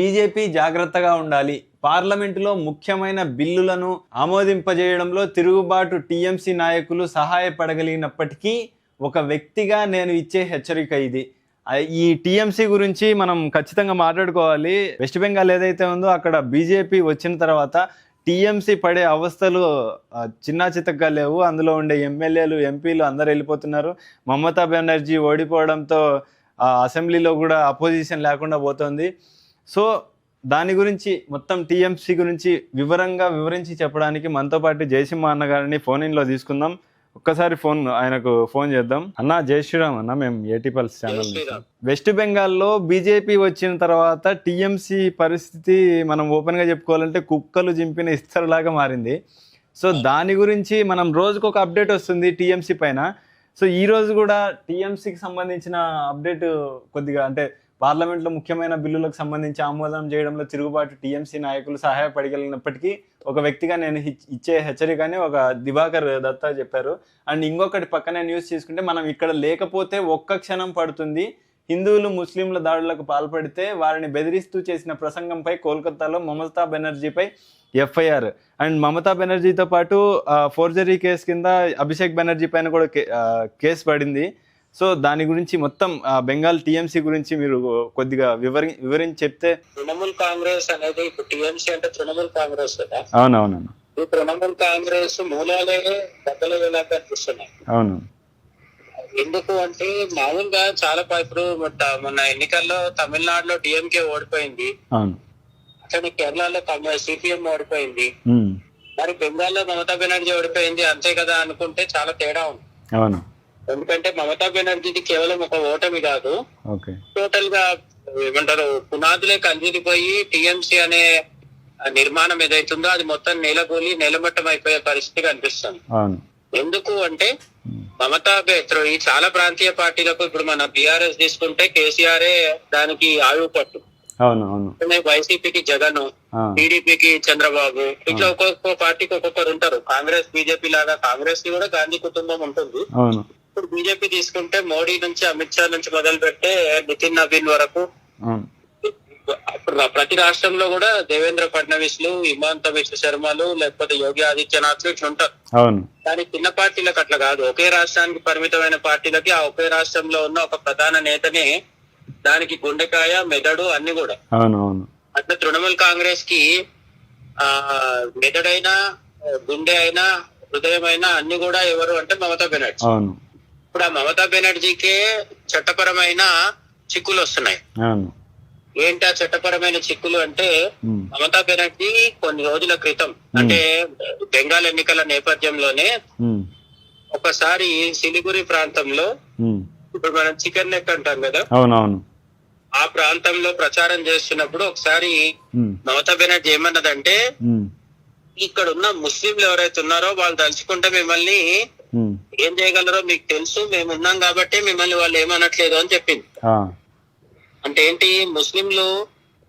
BJP జాగ్రత్తగా ఉండాలి. పార్లమెంటులో ముఖ్యమైన బిల్లులను ఆమోదింపజేయడంలో తిరుగుబాటు టీఎంసీ నాయకులు సహాయపడగలిగినప్పటికీ ఒక వ్యక్తిగా నేను ఇచ్చే హెచ్చరిక ఇది. ఈ టీఎంసీ గురించి మనం ఖచ్చితంగా మాట్లాడుకోవాలి. వెస్ట్ బెంగాల్ ఏదైతే ఉందో అక్కడ బీజేపీ వచ్చిన తర్వాత టీఎంసీ పడే అవస్థలు చిన్నా చితగ్గా లేవు. అందులో ఉండే ఎమ్మెల్యేలు, ఎంపీలు అందరు వెళ్ళిపోతున్నారు. మమతా బెనర్జీ ఓడిపోవడంతో అసెంబ్లీలో కూడా అపోజిషన్ లేకుండా పోతుంది. సో దాని గురించి మొత్తం టీఎంసీ గురించి వివరించి చెప్పడానికి మనతో పాటు జయసింహ అన్న గారిని ఫోన్ ఇన్లో తీసుకుందాం. ఒక్కసారి ఆయనకు ఫోన్ చేద్దాం. అన్న జై శ్రీరామ్ అన్న, మేము ఏటీ పల్స్ ఛానల్. వెస్ట్ బెంగాల్లో బీజేపీ వచ్చిన తర్వాత టీఎంసీ పరిస్థితి మనం ఓపెన్ గా చెప్పుకోవాలంటే కుక్కలు చింపిన ఇస్తరులాగా మారింది. సో దాని గురించి మనం రోజుకు ఒక అప్డేట్ వస్తుంది టీఎంసీ పైన. సో ఈ రోజు కూడా టీఎంసీకి సంబంధించిన అప్డేట్ కొద్దిగా అంటే పార్లమెంట్లో ముఖ్యమైన బిల్లులకు సంబంధించి ఆమోదం చేయడంలో తిరుగుబాటు టీఎంసీ నాయకులు సహాయపడగలిగినప్పటికీ ఒక వ్యక్తిగా నేను ఇచ్చే హెచ్చరికని ఒక దివాకర్ దత్తా చెప్పారు. అండ్ ఇంకొకటి పక్కనే న్యూస్ తీసుకుంటే మనం ఇక్కడ లేకపోతే ఒక్క క్షణం పడుతుంది. హిందువులు ముస్లింల దాడులకు పాల్పడితే వారిని బెదిరిస్తూ చేసిన ప్రసంగంపై కోల్కతాలో మమతా బెనర్జీపై ఎఫ్ఐఆర్. అండ్ మమతా బెనర్జీతో పాటు ఫోర్జరీ కేసు కింద అభిషేక్ బెనర్జీ పైన కూడా కేసు పడింది. సో దాని గురించి మొత్తం బెంగాల్ టీఎంసీ గురించి మీరు కొద్దిగా వివరించి చెప్తే. తృణమూల్ కాంగ్రెస్ అనేది ఇప్పుడు టీఎంసీ అంటే తృణమూల్ కాంగ్రెస్ కదా. అవునవునన్నా. ఈ తృణమూల్ కాంగ్రెస్ మూలాలే బద్దలు ఎలా కనిపిస్తున్నాయి. అవును. ఎందుకు అంటే మామూలుగా చాలా ఇప్పుడు మొన్న ఎన్నికల్లో తమిళనాడులో డిఎంకే ఓడిపోయింది. అవును. అట్లనే కేరళలో సిపిఎం ఓడిపోయింది. మరి బెంగాల్లో మమతా బెనర్జీ ఓడిపోయింది అంతే కదా అనుకుంటే చాలా తేడా ఉంది. అవును. ఎందుకంటే మమతా బెనర్జీది కేవలం ఒక ఓటమి కాదు, టోటల్ గా ఏమంటారు పునాదులే కందిరిపోయి టీఎంసీ అనే నిర్మాణం ఏదైతుందో అది మొత్తం నేలగూలి నేలమట్టం అయిపోయే పరిస్థితి కనిపిస్తుంది. ఎందుకు అంటే మమతా ఈ చాలా ప్రాంతీయ పార్టీలకు ఇప్పుడు మన బీఆర్ఎస్ తీసుకుంటే కేసీఆరే దానికి ఆయువు పట్టు. వైసీపీకి జగన్, టీడీపీకి చంద్రబాబు, ఇట్లా ఒక్కొక్క పార్టీకి ఒక్కొక్కరు ఉంటారు. కాంగ్రెస్ బీజేపీ లాగా కాంగ్రెస్ కి కూడా గాంధీ కుటుంబం ఉంటుంది. ఇప్పుడు బీజేపీ తీసుకుంటే మోడీ నుంచి అమిత్ షా నుంచి మొదలు పెట్టే నితిన్ నవీన్ వరకు ప్రతి రాష్ట్రంలో కూడా దేవేంద్ర ఫడ్నవీస్ లు, హిమాంత విశ్వ శర్మలు, లేకపోతే యోగి ఆదిత్యనాథ్ ఇట్లా ఉంటారు. కానీ చిన్న పార్టీలకు అట్లా కాదు. ఒకే రాష్ట్రానికి పరిమితమైన పార్టీలకి ఆ ఒకే రాష్ట్రంలో ఉన్న ఒక ప్రధాన నేతనే దానికి గుండెకాయ, మెదడు అన్ని కూడా. అట్లా తృణమూల్ కాంగ్రెస్ కి మెదడైనా, గుండె అయినా, హృదయం అయినా అన్ని కూడా ఎవరు అంటే మమతా బెనర్జీ. ఇప్పుడు ఆ మమతా బెనర్జీకే చట్టపరమైన చిక్కులు వస్తున్నాయి. ఏంటి ఆ చట్టపరమైన చిక్కులు అంటే మమతా బెనర్జీ కొన్ని రోజుల క్రితం అంటే బెంగాల్ ఎన్నికల నేపథ్యంలోనే ఒకసారి సిలిగురి ప్రాంతంలో, ఇప్పుడు మనం చికెన్ నెక్ అంటాం కదా, ఆ ప్రాంతంలో ప్రచారం చేస్తున్నప్పుడు ఒకసారి మమతా బెనర్జీ ఏమన్నదంటే ఇక్కడ ఉన్న ముస్లింలు ఎవరైతే ఉన్నారో వాళ్ళు తలుచుకుంటే మిమ్మల్ని ఏం చేయగలరో మీకు తెలుసు, మేము ఉన్నాం కాబట్టి మిమ్మల్ని వాళ్ళు ఏమనట్లేదు అని చెప్పింది. అంటే ఏంటి, ముస్లింలు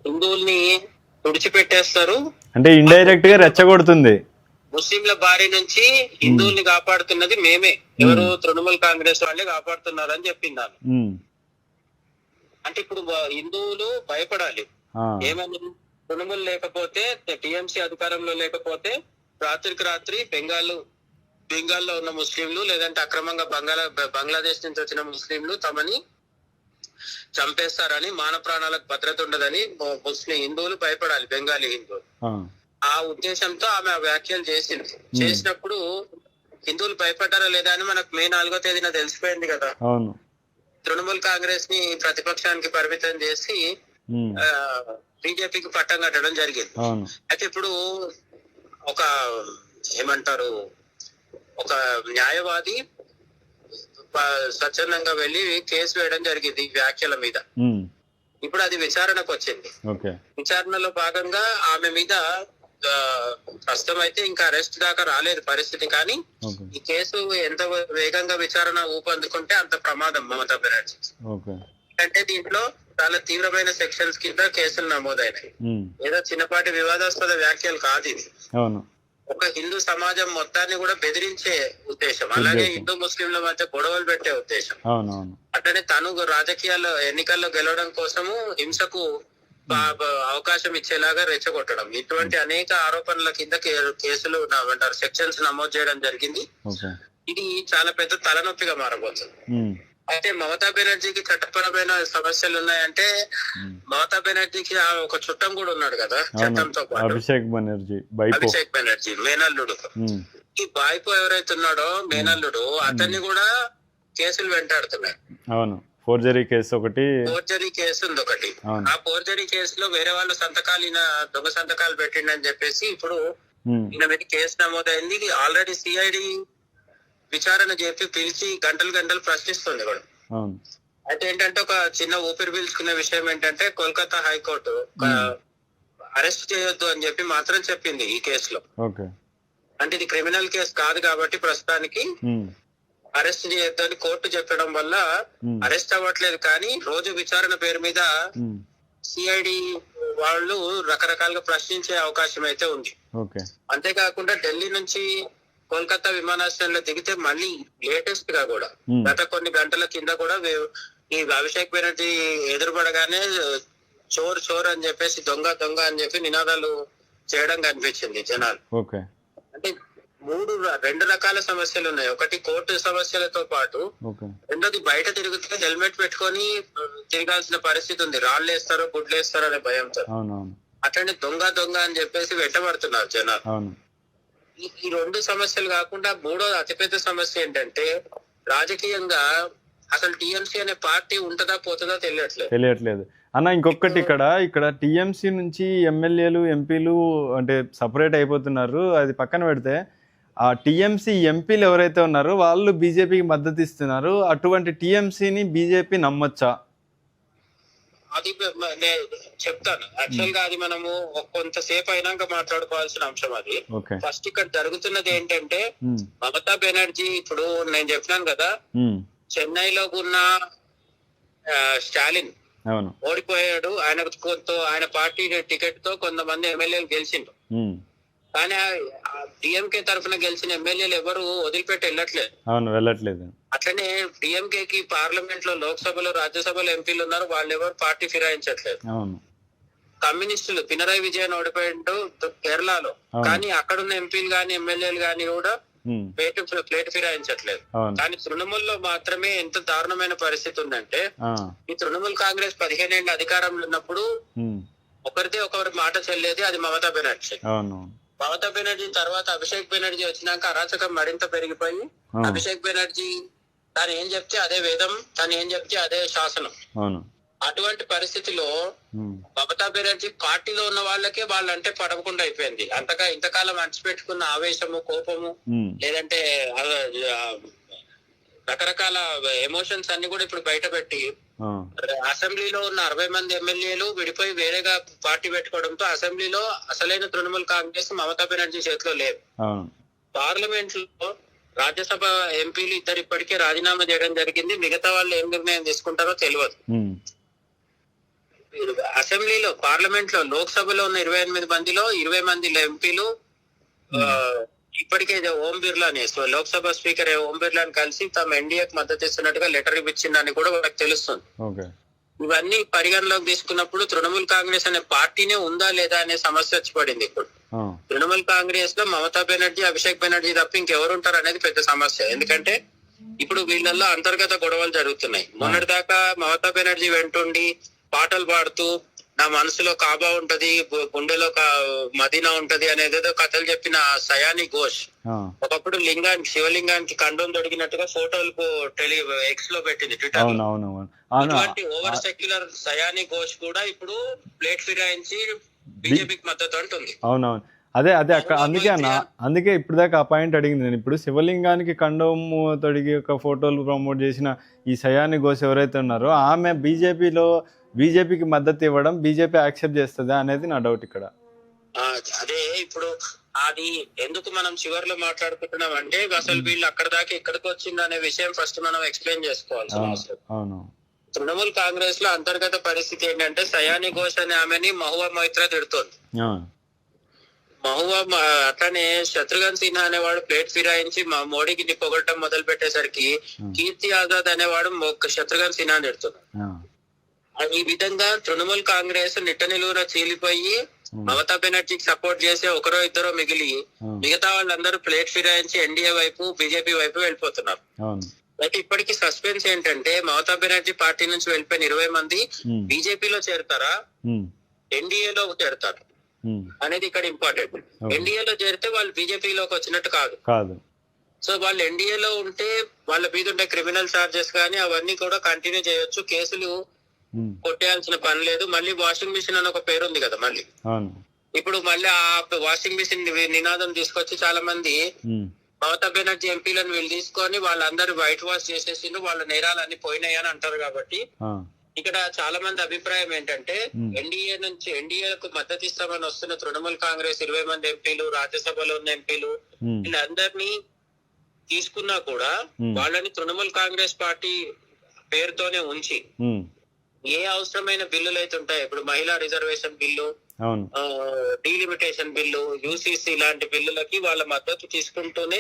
హిందువుల్ని తుడిచిపెట్టేస్తారు అంటే ఇండైరెక్ట్ గా రెచ్చగొడుతుంది. ముస్లింల బారి నుంచి హిందువుల్ని కాపాడుతున్నది మేమే, ఎవరు తృణమూల్ కాంగ్రెస్ వాళ్ళే కాపాడుతున్నారు అని చెప్పింది ఆమె. అంటే ఇప్పుడు హిందువులు భయపడాలి. ఏమని, తృణమూల్ లేకపోతే, టీఎంసీ అధికారంలో లేకపోతే రాత్రికి రాత్రి బెంగాల్లో ఉన్న ముస్లింలు లేదంటే అక్రమంగా బంగ్లాదేశ్ నుంచి వచ్చిన ముస్లింలు తమని చంపేస్తారని, మాన ప్రాణాలకు భద్రత ఉండదని హిందువులు భయపడాలి, బెంగాలీ హిందువులు. ఆ ఉద్దేశంతో ఆమె ఆ వ్యాఖ్యలు చేసింది. చేసినప్పుడు హిందువులు భయపడ్డారా లేదా అని మనకు మే 4వ తేదీన తెలిసిపోయింది కదా. తృణమూల్ కాంగ్రెస్ ని ప్రతిపక్షానికి పరిమితం చేసి బీజేపీకి పట్టం కట్టడం జరిగింది. అయితే ఇప్పుడు ఒక ఏమంటారు, ఒక న్యాయవాది స్వచ్ఛందంగా వెళ్లి కేసు వేయడం జరిగింది ఈ వ్యాఖ్యల మీద. ఇప్పుడు అది విచారణకు వచ్చింది. విచారణలో భాగంగా ఆమె మీద ప్రస్తుతం అయితే ఇంకా అరెస్ట్ దాకా రాలేదు పరిస్థితి, కానీ ఈ కేసు ఎంత వేగంగా విచారణ ఊపందుకుంటే అంత ప్రమాదం మమతా బెనర్జీ. అంటే దీంట్లో చాలా తీవ్రమైన సెక్షన్స్ కింద కేసులు నమోదైనాయి. ఏదో చిన్నపాటి వివాదాస్పద వ్యాఖ్యలు కాదు ఇది. ఒక హిందూ సమాజం మొత్తాన్ని కూడా బెదిరించే ఉద్దేశం, అలాగే హిందూ ముస్లింల మధ్య గొడవలు పెట్టే ఉద్దేశం. అట్లనే తను రాజకీయాల్లో ఎన్నికల్లో గెలవడం కోసము హింసకు అవకాశం ఇచ్చేలాగా రెచ్చగొట్టడం, ఇటువంటి అనేక ఆరోపణల కింద కేసులు ఏమంటారు సెక్షన్స్ నమోదు చేయడం జరిగింది. ఇది చాలా పెద్ద తలనొప్పిగా మారబోతుంది. అయితే మమతా బెనర్జీకి చట్టపరమైన సమస్యలు ఉన్నాయంటే, మమతా బెనర్జీకి ఒక చుట్టం కూడా ఉన్నాడు కదా చట్టంతో పాటు, అభిషేక్ బెనర్జీ మేనల్లుడు. ఈ బాయ్పో ఎవరైతే ఉన్నాడో మేనల్లుడు, అతన్ని కూడా కేసులు వెంటాడుతున్నాయి. అవును, ఫోర్జరీ కేసు ఒకటి, ఫోర్జరీ కేసు ఉంది ఒకటి. ఆ ఫోర్జరీ కేసులో వేరే వాళ్ళు సంతకాలు, ఈయన దొంగ సంతకాలు పెట్టిండని చెప్పేసి ఇప్పుడు ఈయన మీద కేసు నమోదైంది. ఆల్రెడీ సిఐడి విచారణ చెప్పి పిలిచి గంటలు గంటలు ప్రశ్నిస్తుంది కూడా. అయితే ఏంటంటే ఒక చిన్న ఊపిరి పీల్చుకునే విషయం ఏంటంటే, కోల్కతా హైకోర్టు అరెస్ట్ చేయొద్దు అని చెప్పి మాత్రం చెప్పింది ఈ కేసులో. అంటే ఇది క్రిమినల్ కేసు కాదు కాబట్టి ప్రస్తుతానికి అరెస్ట్ చేయొద్దు అని కోర్టు చెప్పడం వల్ల అరెస్ట్ అవ్వట్లేదు. కానీ రోజు విచారణ పేరు మీద సిఐడి వాళ్ళు రకరకాలుగా ప్రశ్నించే అవకాశం అయితే ఉంది. అంతేకాకుండా ఢిల్లీ నుంచి కోల్కతా విమానాశ్రయంలో దిగితే మళ్ళీ లేటెస్ట్ గా కూడా గత కొన్ని గంటల కింద కూడా ఈ అభిషేక్ బెనర్జీ ఎదురుపడగానే చోర్ చోర్ అని చెప్పేసి, దొంగ దొంగ అని చెప్పి నినాదాలు చేయడం కనిపించింది జనాలు. అంటే రెండు రకాల సమస్యలు ఉన్నాయి. ఒకటి కోర్టు సమస్యలతో పాటు, రెండోది బయట తిరుగుతే హెల్మెట్ పెట్టుకొని తిరగాల్సిన పరిస్థితి ఉంది. రాళ్ళు వేస్తారో గుడ్లు వేస్తారో అనే భయంతో. అట్లనే దొంగ దొంగ అని చెప్పేసి వెంటబడుతున్నారు జనాలు. ఈ రెండు సమస్యలు కాకుండా మూడోది అతిపెద్ద సమస్య ఏంటంటే, రాజకీయంగా అసలు టిఎంసీ అనే పార్టీ ఉంటదా పోతుందా తెలియట్లేదు అన్న. ఇంకొకటి, ఇక్కడ టిఎంసీ నుంచి ఎమ్మెల్యేలు ఎంపీలు అంటే సపరేట్ అయిపోతున్నారు. అది పక్కన పెడితే ఆ టిఎంసీ ఎంపీలు ఎవరైతే ఉన్నారో వాళ్ళు బీజేపీకి మద్దతు ఇస్తున్నారు. అటువంటి టిఎంసీని బీజేపీ నమ్మొచ్చా? అది చెప్తాను. యాక్చువల్ గా అది మనము కొంతసేపు అయినాక మాట్లాడుకోవాల్సిన అంశం అది. ఫస్ట్ ఇక్కడ జరుగుతున్నది ఏంటంటే, మమతా బెనర్జీ ఇప్పుడు నేను చెప్పినాను కదా, చెన్నైలో ఉన్న స్టాలిన్ ఓడిపోయాడు. ఆయన పార్టీ టికెట్ తో కొంతమంది ఎమ్మెల్యేలు గెలిచిండ్రు. కానీ డిఎంకే తరఫున గెలిచిన ఎమ్మెల్యేలు ఎవరు వదిలిపెట్టి వెళ్ళట్లేదు. అట్లనే డిఎంకే కి పార్లమెంట్ లో, లోక్సభలో, రాజ్యసభలో ఎంపీలు ఉన్నారు, వాళ్ళు ఎవరు పార్టీ ఫిరాయించట్లేదు. కమ్యూనిస్టులు పినరాయి విజయన్ ఓడిపోయిండు కేరళలో, కానీ అక్కడున్న ఎంపీలు గాని ఎమ్మెల్యేలు గాని కూడా ప్లేట్ ఫిరాయించట్లేదు. కానీ తృణమూల్లో మాత్రమే ఎంత దారుణమైన పరిస్థితి ఉందంటే, ఈ తృణమూల్ కాంగ్రెస్ 15 ఏళ్ళ అధికారంలో ఉన్నప్పుడు ఒకరిదే ఒకరి మాట చెల్లేది, అది మమతా బెనర్జీ. మమతా బెనర్జీ తర్వాత అభిషేక్ బెనర్జీ వచ్చినాక అరాచకం మరింత పెరిగిపోయి, అభిషేక్ బెనర్జీ తాను ఏం చెప్తే అదే వేదం, తాను ఏం చెప్తే అదే శాసనం. అటువంటి పరిస్థితిలో మమతా బెనర్జీ పార్టీలో ఉన్న వాళ్ళకే వాళ్ళంటే పడకుండా అయిపోయింది. ఇంతకాలం అణచిపెట్టుకున్న ఆవేశము, కోపము, లేదంటే రకరకాల ఎమోషన్స్ అన్ని కూడా ఇప్పుడు బయట పెట్టి, అసెంబ్లీలో ఉన్న 60 మంది ఎమ్మెల్యేలు విడిపోయి వేరేగా పార్టీ పెట్టుకోవడంతో అసెంబ్లీలో అసలైన తృణమూల్ కాంగ్రెస్ మమతా బెనర్జీ చేతిలో లేదు. పార్లమెంట్ లో రాజ్యసభ ఎంపీలు ఇద్దరు ఇప్పటికే రాజీనామా చేయడం జరిగింది. మిగతా వాళ్ళు ఏం నిర్ణయం తీసుకుంటారో తెలియదు. అసెంబ్లీలో, పార్లమెంట్ లో, లోక్సభలో ఉన్న 28 మందిలో 20 మంది ఎంపీలు ఇప్పటికే ఓం బిర్లాని, లోక్సభ స్పీకర్ ఓం బిర్లాని కలిసి తమ ఎన్డీఏకి మద్దతు ఇస్తున్నట్టుగా లెటర్ ఇచ్చిందని కూడా వాళ్ళకి తెలుస్తుంది. ఇవన్నీ పరిగణలోకి తీసుకున్నప్పుడు తృణమూల్ కాంగ్రెస్ అనే పార్టీనే ఉందా లేదా అనే సమస్య వచ్చి పడింది. ఇప్పుడు తృణమూల్ కాంగ్రెస్ లో మమతా బెనర్జీ, అభిషేక్ బెనర్జీ తప్ప ఇంకెవరు ఉంటారు అనేది పెద్ద సమస్య. ఎందుకంటే ఇప్పుడు వీళ్ళల్లో అంతర్గత గొడవలు జరుగుతున్నాయి. మొన్నటిదాకా మమతా బెనర్జీ వెంటుండి పాటలు పాడుతూ నా మనసులో కాబా ఉంటది, గుండెలో మదీనా ఉంటది అనేదేదో కథలు చెప్పిన సయాని ఘోష్ ఒకప్పుడు శివలింగానికి కండం దొరికినట్టుగా ఫోటోలు ఎక్స్ లో పెట్టింది ట్విట్టర్ లో. అటువంటి ఓవర్ సెక్యులర్ సయాని ఘోష్ కూడా ఇప్పుడు ప్లేట్ ఫిరాయించి బీజేపీకి మద్దతు అంటుంది. అవునవును, అదే అక్కడ అందుకే ఇప్పుడు దాకా ఆ పాయింట్ అడిగింది నేను. ఇప్పుడు శివలింగానికి కండము తొడిగి ఒక ఫోటోలు ప్రమోట్ చేసిన ఈ సయాని ఘోష్ ఎవరైతే ఉన్నారో ఆమె బీజేపీకి మద్దతు ఇవ్వడం బీజేపీ యాక్సెప్ట్ చేస్తుందా అనేది నా డౌట్ ఇక్కడ. అదే ఇప్పుడు అది ఎందుకు మనం చివరిలో మాట్లాడుకుంటున్నాం అంటే, అసలు వీళ్ళు అక్కడ దాకా ఎక్కడికి వచ్చింది అనే విషయం ఫస్ట్ మనం ఎక్స్ప్లెయిన్ చేసుకోవాలి. తృణమూల్ కాంగ్రెస్ లో అంతర్గత పరిస్థితి ఏంటంటే, సయాని ఘోష్ అనే ఆమెని మహువా మొయిత్రా తిడుతోంది. మహువా అట్లనే శత్రుఘ్న సిన్హా అనేవాడు ప్లేట్ ఫిరాయించి మోడీకి పొగడటం మొదలు పెట్టేసరికి కీర్తి ఆజాద్ అనేవాడు శత్రుఘ్న సిన్హా తిడుతున్నాడు. ఈ విధంగా తృణమూల్ కాంగ్రెస్ నిట్ట నిలువున చీలిపోయి మమతా బెనర్జీకి సపోర్ట్ చేసే ఒకరో ఇద్దరో మిగిలి మిగతా వాళ్ళందరూ ప్లేట్ ఫిరాయించి ఎన్డీఏ వైపు బీజేపీ వైపు వెళ్ళిపోతున్నారు. అయితే ఇప్పటికీ సస్పెన్స్ ఏంటంటే మమతా బెనర్జీ పార్టీ నుంచి వెళ్ళిపోయిన 20 మంది బీజేపీలో చేరుతారా, ఎన్డీఏలో చేరుతారు అనేది ఇక్కడ ఇంపార్టెంట్. ఎన్డీఏలో చేరితే వాళ్ళు బీజేపీలోకి వచ్చినట్టు కాదు. సో వాళ్ళు ఎన్డీఏలో ఉంటే వాళ్ళ మీద ఉండే క్రిమినల్ చార్జెస్ కానీ అవన్నీ కూడా కంటిన్యూ చేయొచ్చు, కేసులు కొట్టేయాల్సిన పని లేదు. మళ్ళీ వాషింగ్ మిషన్ అని ఒక పేరు ఉంది కదా, మళ్ళీ ఇప్పుడు మళ్ళీ ఆ వాషింగ్ మిషన్ నినాదం తీసుకొచ్చి చాలా మంది మమతా బెనర్జీ ఎంపీలను వీళ్ళు తీసుకొని వాళ్ళందరూ వైట్ వాష్ చేసేసిండ్రు, వాళ్ళ నేరాలన్నీ పోయినాయి అని అంటారు. కాబట్టి ఇక్కడ చాలా మంది అభిప్రాయం ఏంటంటే ఎన్డీఏకు మద్దతు ఇస్తామని వస్తున్న తృణమూల్ కాంగ్రెస్ 20 మంది ఎంపీలు, రాజ్యసభలో ఉన్న ఎంపీలు వీళ్ళందరినీ తీసుకున్నా కూడా వాళ్ళని తృణమూల్ కాంగ్రెస్ పార్టీ పేరుతోనే ఉంచి ఏ అవసరమైన బిల్లులు అయితే ఉంటాయి, ఇప్పుడు మహిళా reservation bill, delimitation bill, UCC లాంటి బిల్లులకి వాళ్ళ మద్దతు తీసుకుంటూనే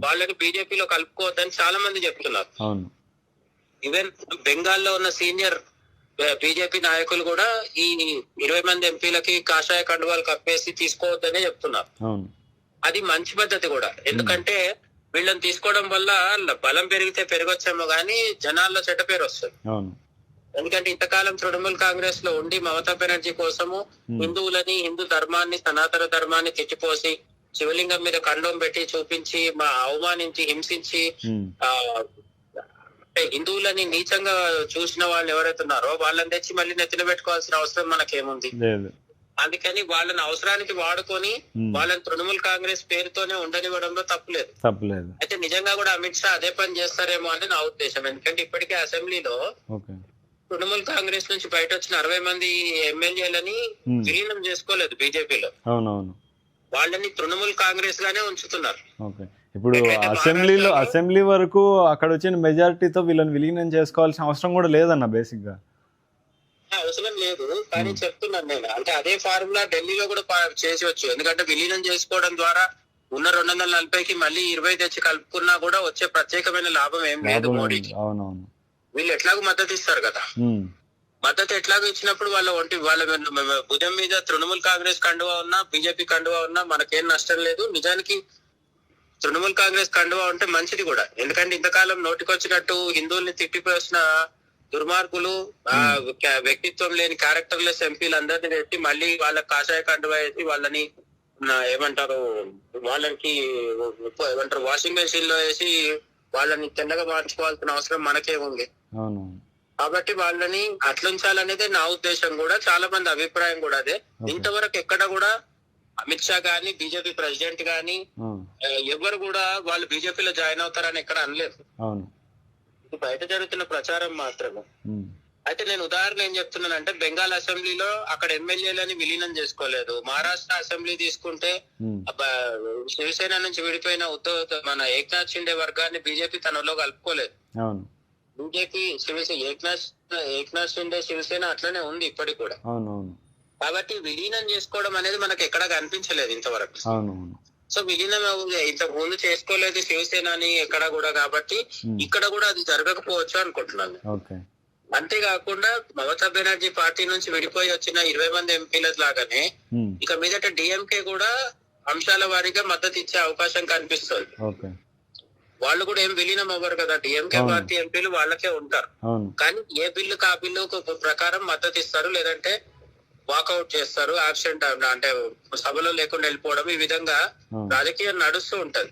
వాళ్ళని బీజేపీలో కలుపుకోవద్దని చాలా మంది చెప్తున్నారు. ఈవెన్ బెంగాల్లో ఉన్న సీనియర్ బీజేపీ నాయకులు కూడా ఈ 20 మంది ఎంపీలకి కాషాయ కండువాలు కప్పేసి తీసుకోవద్దనే చెప్తున్నారు. అది మంచి పద్ధతి కూడా, ఎందుకంటే వీళ్ళని తీసుకోవడం వల్ల బలం పెరిగితే పెరగొచ్చేమో గానీ జనాల్లో చెడ్డ పేరు వస్తుంది. ఎందుకంటే ఇంతకాలం తృణమూల్ కాంగ్రెస్ లో ఉండి మమతా బెనర్జీ కోసము హిందువులని, హిందూ ధర్మాన్ని, సనాతన ధర్మాన్ని తిట్టిపోసి శివలింగం మీద కండం పెట్టి చూపించి అవమానించి హింసించి హిందువులని నీచంగా చూసిన వాళ్ళు ఎవరైతే ఉన్నారో వాళ్ళని తెచ్చి మళ్ళీ నెత్తిన పెట్టుకోవాల్సిన అవసరం మనకేముంది. అందుకని వాళ్ళని అవసరానికి వాడుకొని వాళ్ళని తృణమూల్ కాంగ్రెస్ పేరుతోనే ఉండనివ్వడంలో తప్పులేదు. అయితే నిజంగా కూడా అమిత్ షా అదే పని చేస్తారేమో అని నా ఉద్దేశం. ఎందుకంటే ఇప్పటికే అసెంబ్లీలో తృణమూల్ కాంగ్రెస్ నుంచి బయట వచ్చిన 60 మంది ఎమ్మెల్యేలని విలీనం చేసుకోలేదు బీజేపీలో, వాళ్ళని తృణమూల్ కాంగ్రెస్ గానే ఉంచుతున్నారు. ఇప్పుడు అసెంబ్లీ వరకు అక్కడ వచ్చిన మెజారిటీతో వీళ్ళని విలీనం చేసుకోవాల్సిన అవసరం కూడా లేదన్న, బేసిక్ గా అవసరం లేదు. కానీ చెప్తున్నాను నేను, అంటే అదే ఫార్ములా ఢిల్లీలో కూడా చేసేవచ్చు. ఎందుకంటే విలీనం చేసుకోవడం ద్వారా ఉన్న 240కి మళ్ళీ 20 తెచ్చి కలుపుకున్నా కూడా వచ్చే ప్రత్యేకమైన లాభం ఏం లేదు మోడీకి. వీళ్ళు ఎట్లాగో మద్దతు ఇస్తారు కదా, మద్దతు ఎట్లాగో ఇచ్చినప్పుడు వాళ్ళ భుజం మీద తృణమూల్ కాంగ్రెస్ కండువా ఉన్నా, బీజేపీ కండువా ఉన్నా మనకేం నష్టం లేదు. నిజానికి తృణమూల్ కాంగ్రెస్ కండువా ఉంటే మంచిది కూడా, ఎందుకంటే ఇంతకాలం నోటికొచ్చినట్టు హిందువుల్ని తిట్టిపోసిన దుర్మార్గులు, వ్యక్తిత్వం లేని క్యారెక్టర్లెస్ ఎంపీలందరినీ పెట్టి మళ్ళీ వాళ్ళ కాషాయ కండువా వేసి వాళ్ళని వాళ్ళకి వాషింగ్ మెషిన్ లో వేసి వాళ్ళని తెల్లగా మార్చుకోవాల్సిన అవసరం మనకే ఉంది. కాబట్టి వాళ్ళని అట్లుంచాలనేదే నా ఉద్దేశం కూడా, చాలా మంది అభిప్రాయం కూడా అదే. ఇంతవరకు ఎక్కడ కూడా అమిత్ షా గాని, బీజేపీ ప్రెసిడెంట్ గాని ఎవరు కూడా వాళ్ళు బీజేపీలో జాయిన్ అవుతారని ఎక్కడ అనలేదు. ఇది బయట జరుగుతున్న ప్రచారం మాత్రమే. అయితే నేను ఉదాహరణ ఏం చెప్తున్నానంటే, బెంగాల్ అసెంబ్లీలో అక్కడ ఎమ్మెల్యేలని విలీనం చేసుకోలేదు. మహారాష్ట్ర అసెంబ్లీ తీసుకుంటే శివసేన నుంచి విడిపోయిన మన ఏక్నాథ్ షిండే వర్గాన్ని బీజేపీ తనలో కలుపుకోలేదు. బీజేపీ ఏక్నాథ్ షిండే శివసేన అట్లనే ఉంది ఇప్పటికి కూడా. కాబట్టి విలీనం చేసుకోవడం అనేది మనకు ఎక్కడ కనిపించలేదు ఇంతవరకు. సో విలీనం ఇంతకు ముందు చేసుకోలేదు శివసేనని ఎక్కడ కూడా, కాబట్టి ఇక్కడ కూడా అది జరగకపోవచ్చు అనుకుంటున్నాను. అంతేకాకుండా మమతా బెనర్జీ పార్టీ నుంచి విడిపోయి వచ్చిన 20 మంది ఎంపీల లాగానే ఇక మీదట డిఎంకే కూడా అంశాల వారీగా మద్దతు ఇచ్చే అవకాశం కనిపిస్తుంది. వాళ్ళు కూడా ఏం విలీనం అవ్వరు కదా, డిఎంకే పార్టీ ఎంపీలు వాళ్ళకే ఉంటారు. కానీ ఏ బిల్లుకు ఆ బిల్లు ప్రకారం మద్దతు ఇస్తారు, లేదంటే వాకౌట్ చేస్తారు, ఆబ్సెంట్ అంటే సభలో లేకుండా వెళ్ళిపోవడం, ఈ విధంగా రాజకీయం నడుస్తూ ఉంటది.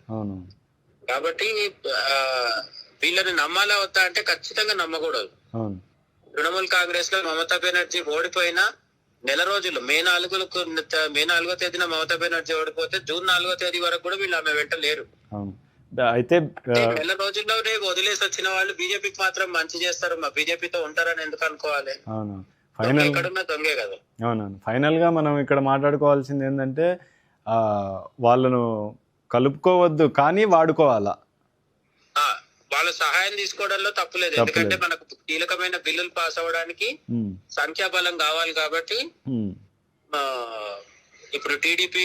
కాబట్టి వీళ్ళని నమ్మాలా వద్దా అంటే ఖచ్చితంగా నమ్మకూడదు. తృణమూల్ కాంగ్రెస్ లో మమతా బెనర్జీ ఓడిపోయిన నెల రోజులు, మే 4వ తేదీన మమతా బెనర్జీ ఓడిపోతే జూన్ 4వ తేదీ వరకు కూడా వీళ్ళు ఆమె వెంట లేరు. అయితే నెల రోజుల్లోనే వదిలేసి వచ్చిన వాళ్ళు బీజేపీకి మాత్రం మంచి చేస్తారు, మా బీజేపీతో ఉంటారని ఎందుకు అనుకోవాలి? ఎక్కడున్నా దొంగే కదా. అవునవును. ఫైనల్ గా మనం ఇక్కడ మాట్లాడుకోవాల్సింది ఏంటంటే, వాళ్ళను కలుపుకోవద్దు కానీ వాడుకోవాలా. వాళ్ళ సహాయం తీసుకోవడంలో తప్పులేదు, ఎందుకంటే మనకు కీలకమైన బిల్లులు పాస్ అవ్వడానికి సంఖ్యాబలం కావాలి. కాబట్టి ఇప్పుడు టీడీపీ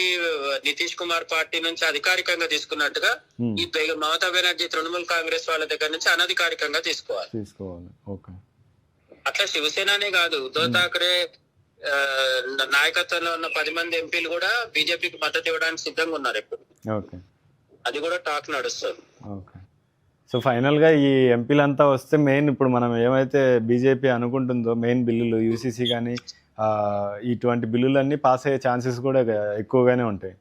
నితీష్ కుమార్ పార్టీ నుంచి అధికారికంగా తీసుకున్నట్టుగా ఈ మమతా బెనర్జీ తృణమూల్ కాంగ్రెస్ వాళ్ళ దగ్గర నుంచి అనధికారికంగా తీసుకోవాలి. అట్లా శివసేననే కాదు, ఉద్ధవ్ ఠాక్రే నాయకత్వంలో ఉన్న 10 మంది ఎంపీలు కూడా బీజేపీకి మద్దతు ఇవ్వడానికి సిద్ధంగా ఉన్నారు ఇప్పుడు. ఓకే, అది కూడా టాక్ నడుస్తుంది. ఓకే. సో ఫైనల్గా ఈ ఎంపీలంతా వస్తే మెయిన్ ఇప్పుడు మనం ఏమైతే బీజేపీ అనుకుంటుందో మెయిన్ బిల్లులు యూసీసీ కానీ ఇటువంటి బిల్లులన్నీ పాస్ అయ్యే ఛాన్సెస్ కూడా ఎక్కువగానే ఉంటాయి.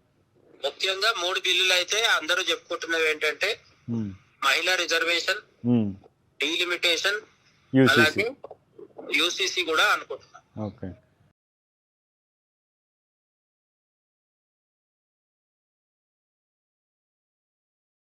ముఖ్యంగా 3 బిల్లులు అయితే అందరూ చెప్పుకుంటున్నవి ఏంటంటే మహిళా రిజర్వేషన్, డీలిమిటేషన్, అలాగే యూసీసీ కూడా అనుకుంటున్నాం. ఓకే.